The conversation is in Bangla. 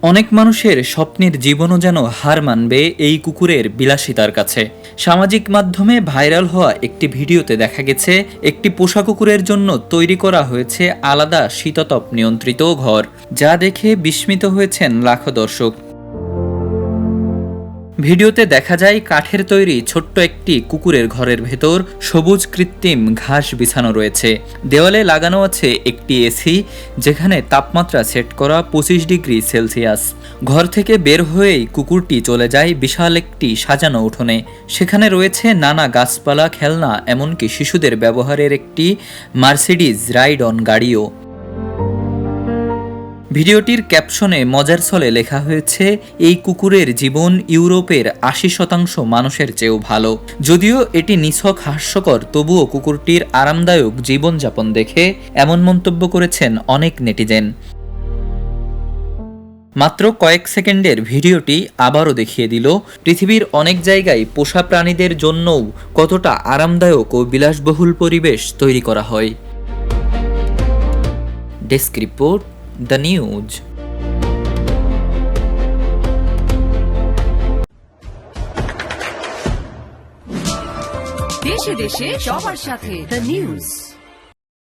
অনেক মানুষের স্বপ্নের জীবনও যেন হার মানবে এই কুকুরের বিলাসিতার কাছে। সামাজিক মাধ্যমে ভাইরাল হওয়া একটি ভিডিওতে দেখা গেছে একটি পোষা কুকুরের জন্য তৈরি করা হয়েছে আলাদা শীততাপ নিয়ন্ত্রিত ঘর, যা দেখে বিস্মিত হয়েছেন লাখো দর্শক। ভিডিওতে দেখা যায় কাঠের তৈরি ছোট্ট একটি কুকুরের ঘরের ভেতর সবুজ কৃত্রিম ঘাস বিছানো রয়েছে। দেওয়ালে লাগানো আছে একটি এসি, যেখানে তাপমাত্রা সেট করা 25 ডিগ্রি সেলসিয়াস। ঘর থেকে বের হয়েই কুকুরটি চলে যায় বিশাল একটি সাজানো উঠোনে। সেখানে রয়েছে নানা গাছপালা, খেলনা, এমনকি শিশুদের ব্যবহারের একটি মার্সিডিজ রাইড অন গাড়িও। ভিডিওটির ক্যাপশনে মজার ছলে লেখা হয়েছে, এই কুকুরের জীবন ইউরোপের 80% মানুষের চেয়েও ভালো। যদিও এটি নিছক হাস্যকর, তবুও কুকুরটির আরামদায়ক জীবনযাপন দেখে এমন মন্তব্য করেছেন অনেক নেটিজেন। মাত্র কয়েক সেকেন্ডের ভিডিওটি আবারও দেখিয়ে দিল পৃথিবীর অনেক জায়গায় পোষা প্রাণীদের জন্যও কতটা আরামদায়ক ও বিলাসবহুল পরিবেশ তৈরি করা হয়। Desk report, the news. দেশে দেশে সবার সাথে দ্য নিউজ।